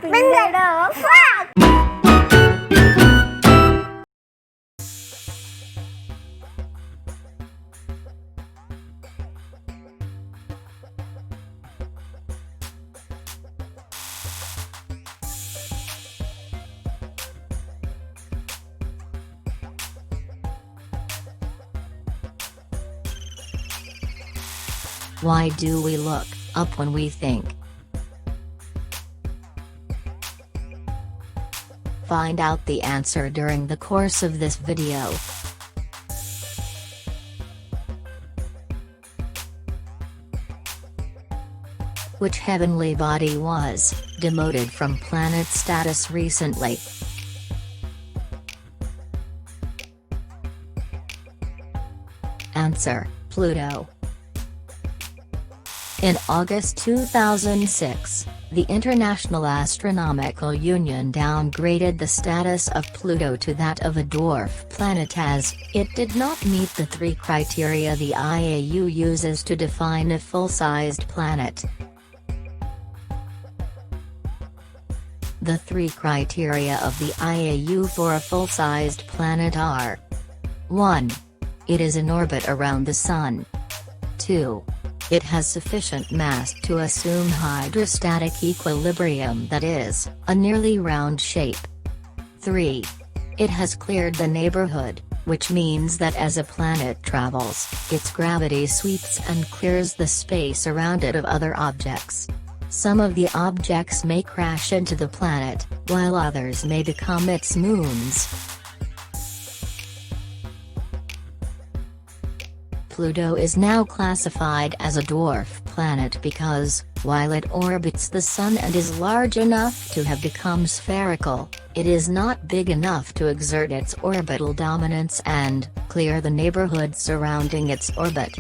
Bingo frog! Why do we look up when we think? Find out the answer during the course of this video. Which heavenly body was demoted from planet status recently? Answer: Pluto. In August 2006, the International Astronomical Union downgraded the status of Pluto to that of a dwarf planet as it did not meet the three criteria the IAU uses to define a full-sized planet. The three criteria of the IAU for a full-sized planet are: 1. It is in orbit around the Sun. 2. It has sufficient mass to assume hydrostatic equilibrium, that is, a nearly round shape. 3. It has cleared the neighborhood, which means that as a planet travels, its gravity sweeps and clears the space around it of other objects. Some of the objects may crash into the planet, while others may become its moons. Pluto is now classified as a dwarf planet because, while it orbits the Sun and is large enough to have become spherical, it is not big enough to exert its orbital dominance and clear the neighborhood surrounding its orbit.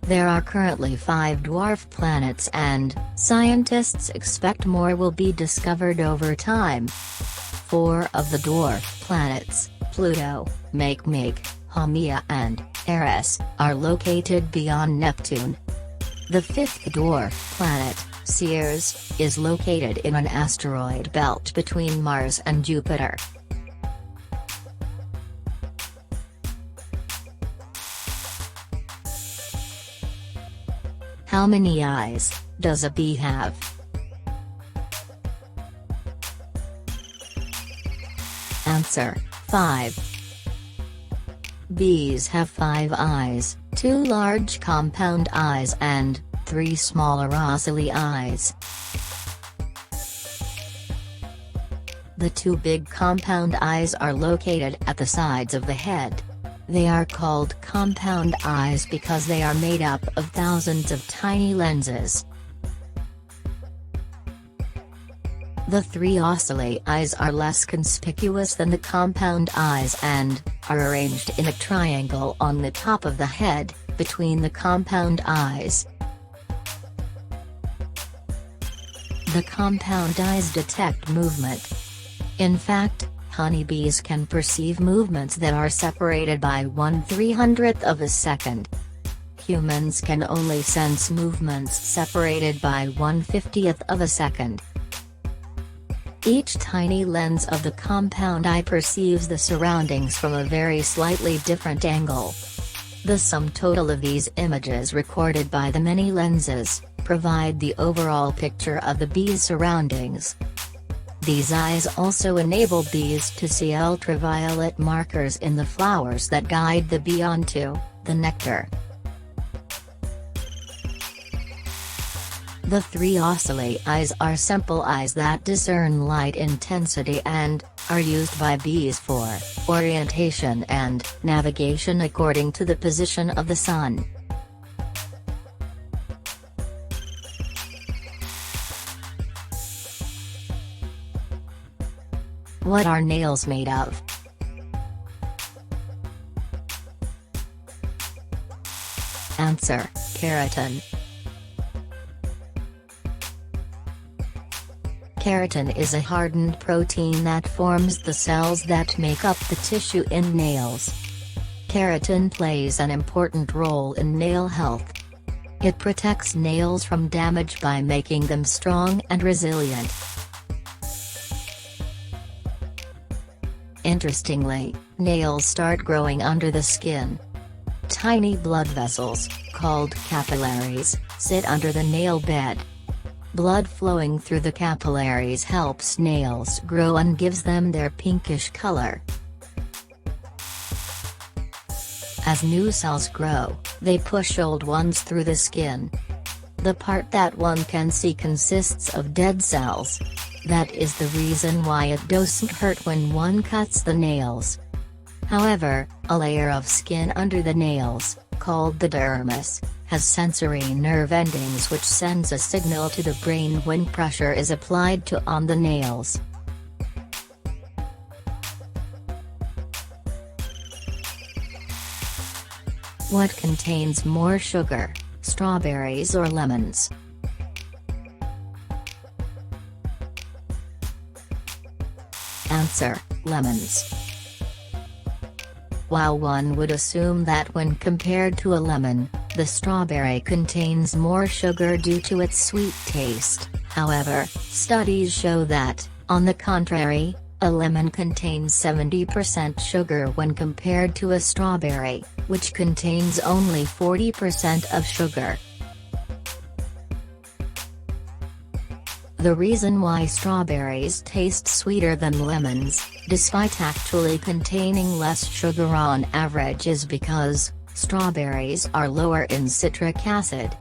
There are currently 5 dwarf planets and scientists expect more will be discovered over time. 4 of the dwarf planets, Pluto, Makemake, Haumea and Eris, are located beyond Neptune. The 5th dwarf planet, Ceres, is located in an asteroid belt between Mars and Jupiter. How many eyes does a bee have? Answer: 5. Bees have 5 eyes, 2 large compound eyes and 3 smaller ocelli eyes. The 2 big compound eyes are located at the sides of the head. They are called compound eyes because they are made up of thousands of tiny lenses. The 3 ocelli eyes are less conspicuous than the compound eyes and are arranged in a triangle on the top of the head, between the compound eyes. The compound eyes detect movement. In fact, honeybees can perceive movements that are separated by 1/300th of a second. Humans can only sense movements separated by 1/50th of a second. Each tiny lens of the compound eye perceives the surroundings from a very slightly different angle. The sum total of these images recorded by the many lenses provide the overall picture of the bee's surroundings. These eyes also enable bees to see ultraviolet markers in the flowers that guide the bee onto the nectar. The 3 ocelli eyes are simple eyes that discern light intensity and are used by bees for orientation and navigation according to the position of the sun. What are nails made of? Answer: keratin. Keratin is a hardened protein that forms the cells that make up the tissue in nails. Keratin plays an important role in nail health. It protects nails from damage by making them strong and resilient. Interestingly, nails start growing under the skin. Tiny blood vessels, called capillaries, sit under the nail bed. Blood flowing through the capillaries helps nails grow and gives them their pinkish color. As new cells grow, they push old ones through the skin. The part that one can see consists of dead cells. That is the reason why it doesn't hurt when one cuts the nails. However, a layer of skin under the nails, called the dermis, has sensory nerve endings which sends a signal to the brain when pressure is applied on the nails. What contains more sugar, strawberries or lemons? Answer: lemons. While one would assume that when compared to a lemon, the strawberry contains more sugar due to its sweet taste, however, studies show that, on the contrary, a lemon contains 70% sugar when compared to a strawberry, which contains only 40% of sugar. The reason why strawberries taste sweeter than lemons, despite actually containing less sugar on average, is because strawberries are lower in citric acid.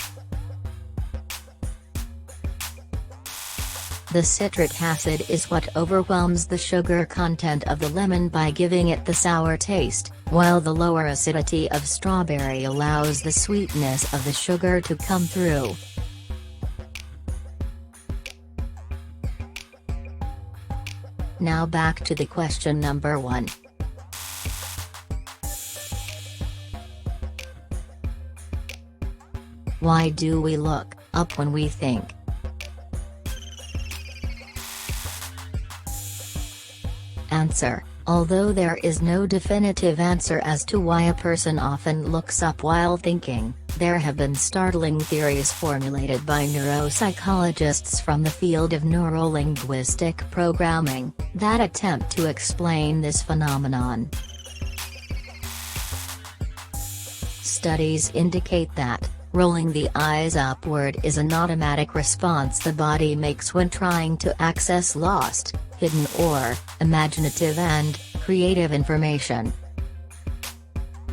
The citric acid is what overwhelms the sugar content of the lemon by giving it the sour taste, while the lower acidity of strawberry allows the sweetness of the sugar to come through. Now back to the question number 1. Why do we look up when we think? Answer: although there is no definitive answer as to why a person often looks up while thinking, there have been startling theories formulated by neuropsychologists from the field of neuro-linguistic programming, that attempt to explain this phenomenon. Studies indicate that rolling the eyes upward is an automatic response the body makes when trying to access lost, hidden or imaginative and creative information.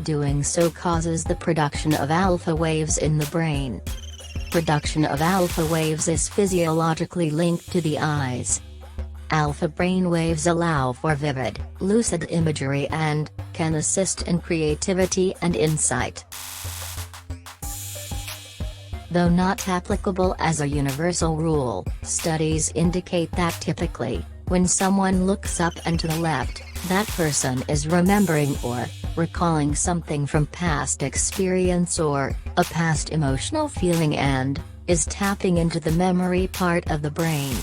Doing so causes the production of alpha waves in the brain. Production of alpha waves is physiologically linked to the eyes. Alpha brain waves allow for vivid, lucid imagery and can assist in creativity and insight. Though not applicable as a universal rule, studies indicate that typically, when someone looks up and to the left, that person is remembering or recalling something from past experience or a past emotional feeling and is tapping into the memory part of the brain.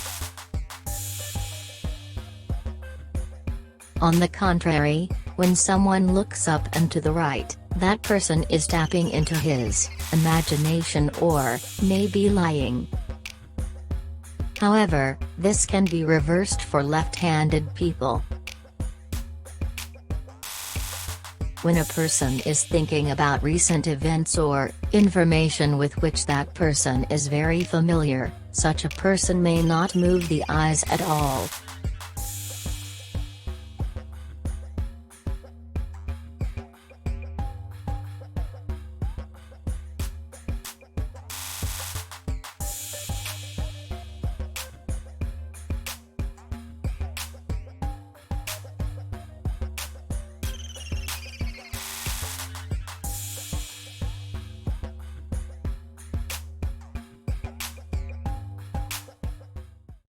On the contrary, when someone looks up and to the right, that person is tapping into his imagination or may be lying. However, this can be reversed for left-handed people. When a person is thinking about recent events or information with which that person is very familiar, such a person may not move the eyes at all,